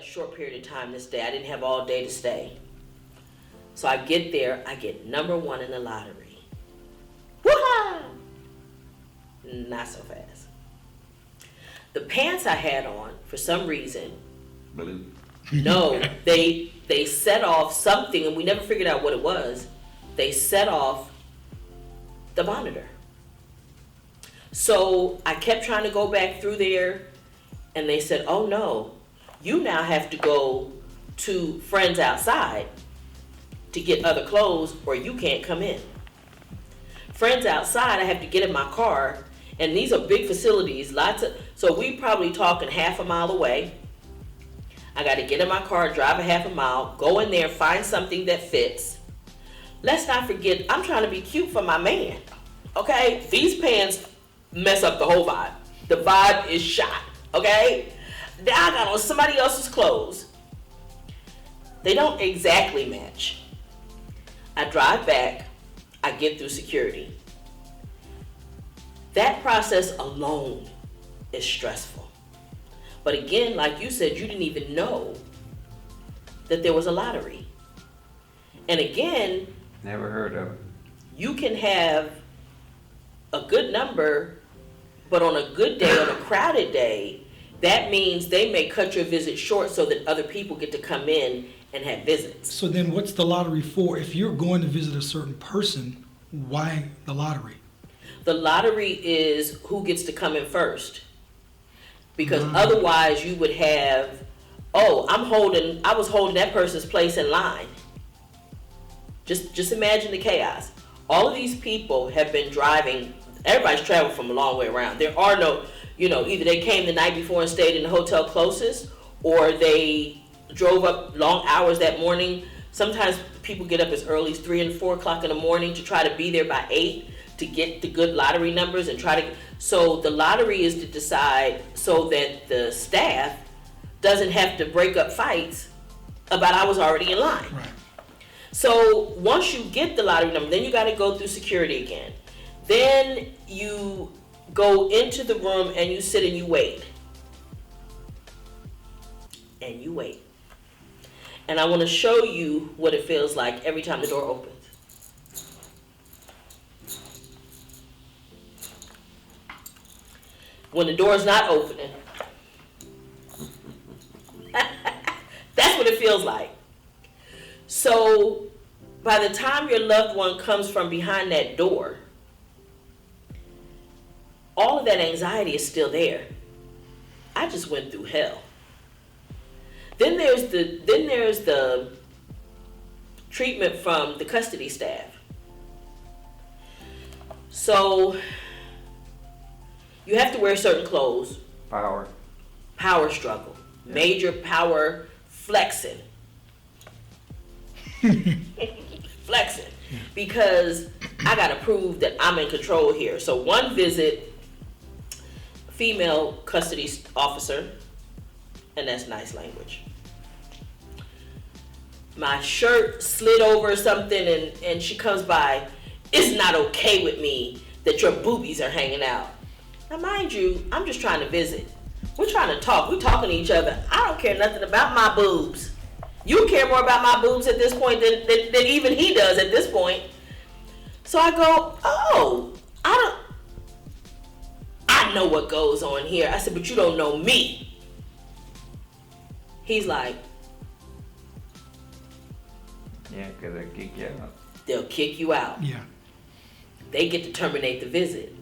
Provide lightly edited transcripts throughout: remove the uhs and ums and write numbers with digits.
a short period of time this day. I didn't have all day to stay. So I get there, I get number 1 in the lottery. Woo-ha! Not so fast. The pants I had on, for some reason, Blue. no, they set off something, and we never figured out what it was. They set off the monitor. So I kept trying to go back through there, and they said, oh no, you now have to go to friends outside to get other clothes, or you can't come in. Friends outside, I have to get in my car, and these are big facilities, so we probably talking half a mile away. I got to get in my car, drive a half a mile, go in there, find something that fits. Let's not forget, I'm trying to be cute for my man, okay? These pants mess up the whole vibe. The vibe is shot, okay? Now I got on somebody else's clothes. They don't exactly match. I drive back, I get through security. That process alone is stressful. But again, like you said, you didn't even know that there was a lottery. And again, Never heard of it. you can have a good number, but on a good day, on a crowded day, that means they may cut your visit short so that other people get to come in and have visits. So then what's the lottery for? If you're going to visit a certain person, why the lottery? The lottery is who gets to come in first. Because otherwise you would have, I was holding that person's place in line. Just imagine the chaos. All of these people have been driving, everybody's traveled from a long way around. There are no, either they came the night before and stayed in the hotel closest, or they drove up long hours that morning. Sometimes people get up as early as 3 and 4 o'clock in the morning to try to be there by 8 to get the good lottery numbers and so the lottery is to decide so that the staff doesn't have to break up fights about I was already in line. Right. So once you get the lottery number, then you got to go through security again. Then you go into the room and you sit and you wait. And you wait. And I want to show you what it feels like every time the door opens. When the door is not opening, that's what it feels like. So by the time your loved one comes from behind that door, all of that anxiety is still there. I just went through hell. Then there's the treatment from the custody staff. So you have to wear certain clothes. Power struggle. Major power flexing. Flexing. Because I got to prove that I'm in control here. So one visit, female custody officer, and that's nice language. My shirt slid over something and she comes by. It's not okay with me that your boobies are hanging out. Now mind you, I'm just trying to visit. We're trying to talk. We're talking to each other. I don't care nothing about my boobs. You care more about my boobs at this point than even he does at this point. So I go, I know what goes on here. I said, but you don't know me. He's like, Yeah, because they'll kick you out. They'll kick you out. Yeah. They get to terminate the visit.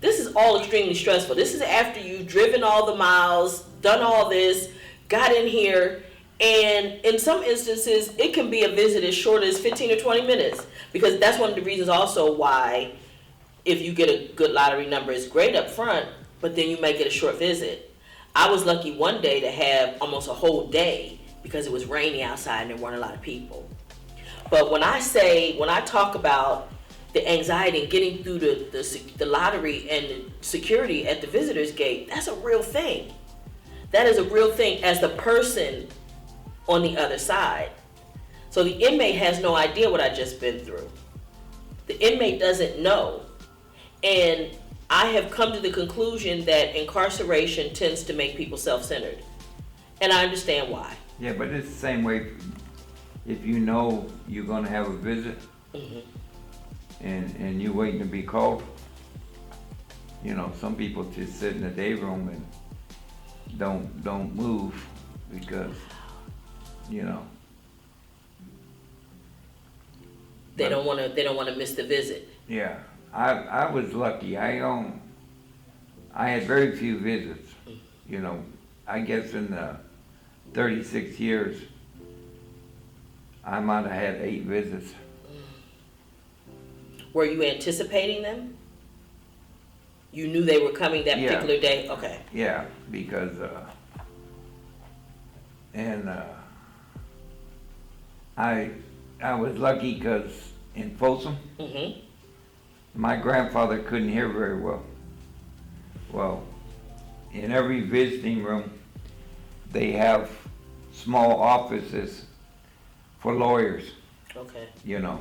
This is all extremely stressful. This is after you've driven all the miles, done all this, got in here, and in some instances, it can be a visit as short as 15 or 20 minutes. Because that's one of the reasons also why if you get a good lottery number, it's great up front, but then you may get a short visit. I was lucky one day to have almost a whole day because it was rainy outside and there weren't a lot of people. But when I talk about the anxiety and getting through the lottery and the security at the visitor's gate, that's a real thing. That is a real thing as the person on the other side. So the inmate has no idea what I just been through. The inmate doesn't know. And I have come to the conclusion that incarceration tends to make people self-centered. And I understand why. Yeah, but it's the same way if you know you're gonna have a visit Hmm. and you're waiting to be called. You know, some people just sit in the day room and don't move because, you know. They don't want to miss the visit. Yeah, I was lucky. I had very few visits. You know, I guess in the 36 years, I might have had 8 visits. Were you anticipating them? You knew they were coming that Yeah. particular day? Okay. Yeah, because I was lucky because in Folsom, Hmm. my grandfather couldn't hear very well. Well, in every visiting room, they have small offices for lawyers, Okay. you know.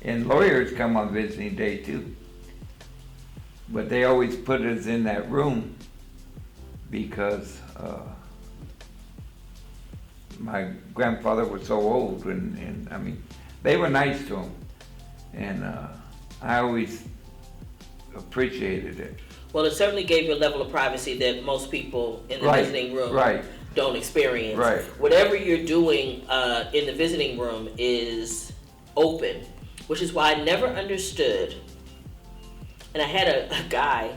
And lawyers come on visiting day too. But they always put us in that room because my grandfather was so old and I mean, they were nice to him. And I always appreciated it. Well, it certainly gave you a level of privacy that most people in the Right, visiting room right. don't experience. Right. Whatever you're doing in the visiting room is open, which is why I never understood. And I had a guy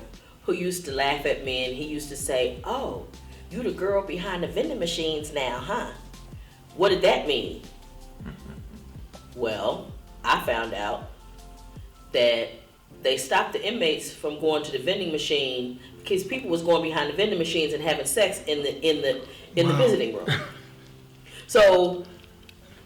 who used to laugh at me and he used to say, "Oh, you the girl behind the vending machines now, huh?" What did that mean? Well, I found out that they stopped the inmates from going to the vending machine because people was going behind the vending machines and having sex in the Wow. visiting room. So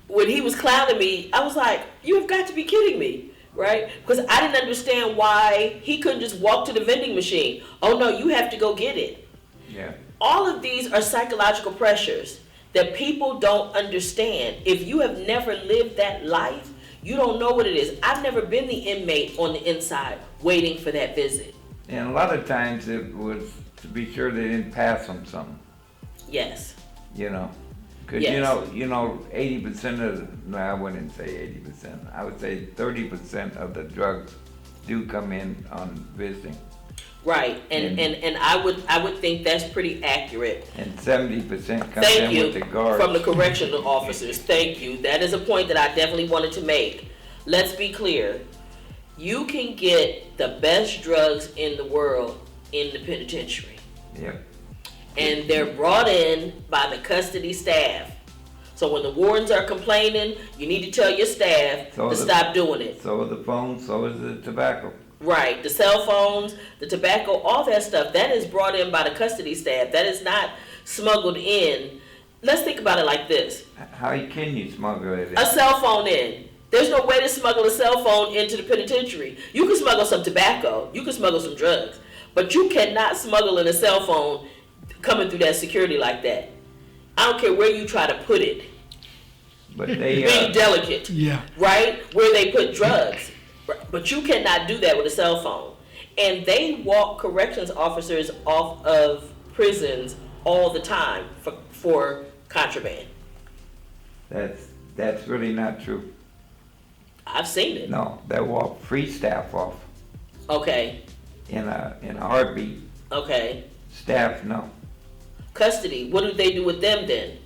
when he was clowning me, I was like, "You have got to be kidding me." Right? Because I didn't understand why he couldn't just walk to the vending machine. Oh no, you have to go get it. Yeah. All of these are psychological pressures that people don't understand. If you have never lived that life, you don't know what it is. I've never been the inmate on the inside waiting for that visit. And a lot of times it was to be sure they didn't pass them something, Yes. you know. Because Yes. you know, 80% of, no, I wouldn't say 80%. I would say 30% of the drugs do come in on visiting. Right. And I would think that's pretty accurate. And 70% comes Thank in you with the guards. from the correctional officers. Thank you. That is a point that I definitely wanted to make. Let's be clear. You can get the best drugs in the world in the penitentiary. Yep. And they're brought in by the custody staff. So when the wardens are complaining, you need to tell your staff to stop doing it. So is the phone, so is the tobacco. Right, the cell phones, the tobacco, all that stuff, that is brought in by the custody staff. That is not smuggled in. Let's think about it like this. How can you smuggle it in? A cell phone in. There's no way to smuggle a cell phone into the penitentiary. You can smuggle some tobacco, you can smuggle some drugs, but you cannot smuggle in a cell phone coming through that security like that. I don't care where you try to put it. But they, Being delicate, Yeah. right? Where they put drugs. But you cannot do that with a cell phone. And they walk corrections officers off of prisons all the time for contraband. that's really not true. I've seen it. No, they walk free staff off Okay, in a heartbeat. okay. Staff, no. Custody, what do they do with them then?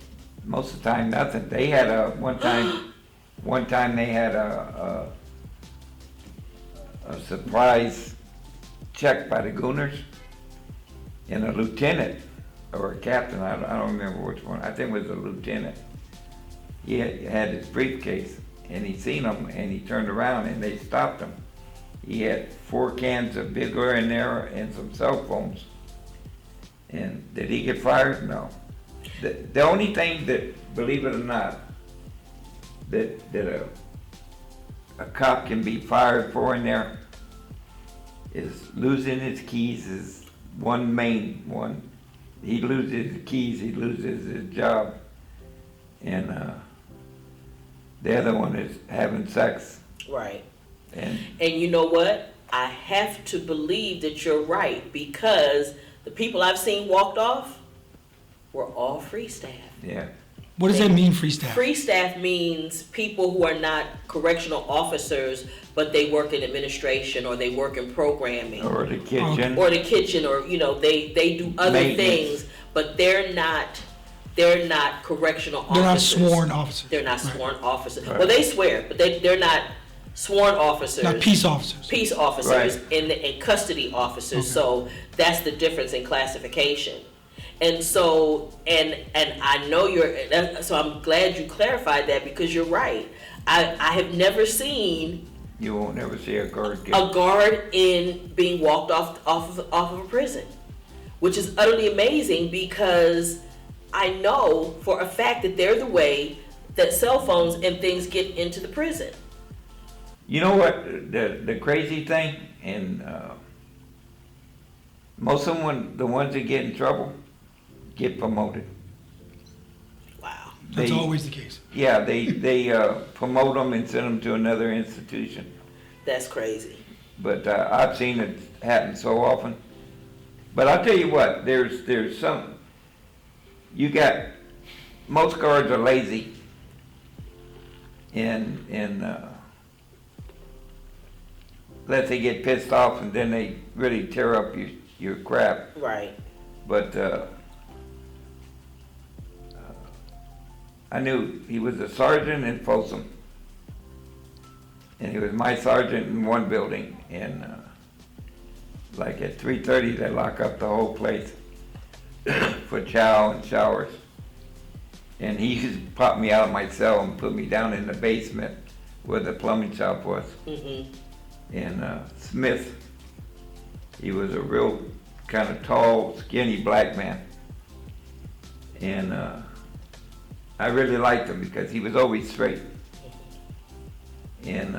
Most of the time, nothing. They had one time they had a surprise check by the Gooners, and a lieutenant or a captain, I don't remember which one, I think it was a lieutenant. He had his briefcase and he seen them and he turned around and they stopped him. He had 4 cans of Big Oil in there and some cell phones. And did he get fired? No. The only thing that, believe it or not, that a cop can be fired for in there is losing his keys is one main one. He loses his keys, he loses his job. And the other one is having sex. Right. And you know what? I have to believe that you're right because the people I've seen walked off, We're all free staff. Yeah. What does that mean, free staff? Free staff means people who are not correctional officers, but they work in administration or they work in programming Or the kitchen. or the kitchen, or they do other Maintenance. things, but they're not correctional They're not officers. sworn officers. They're not Right. sworn officers. Right. Well, they swear, but they're not sworn officers. Not peace officers. Peace officers Right. and custody officers. Okay. So that's the difference in classification. And so, and I know so I'm glad you clarified that, because you're right. I have never seen You won't never see a guard get. a guard being walked off of a prison, which is utterly amazing, because I know for a fact that they're the way that cell phones and things get into the prison. You know what, the crazy thing, and most of them, the ones that get in trouble, get promoted. Wow. That's They- always the case. Yeah, they promote them and send them to another institution. That's crazy. But I've seen it happen so often. But I'll tell you what, there's some, you got, most guards are lazy. And let they get pissed off, and then they really tear up your crap. Right. But I knew he was a sergeant in Folsom, and he was my sergeant in one building. And like at 3:30, they lock up the whole place for chow and showers. And he used to pop me out of my cell and put me down in the basement where the plumbing shop was. Mm-hmm. And Smith, he was a real kind of tall, skinny black man. And I really liked him because he was always straight. And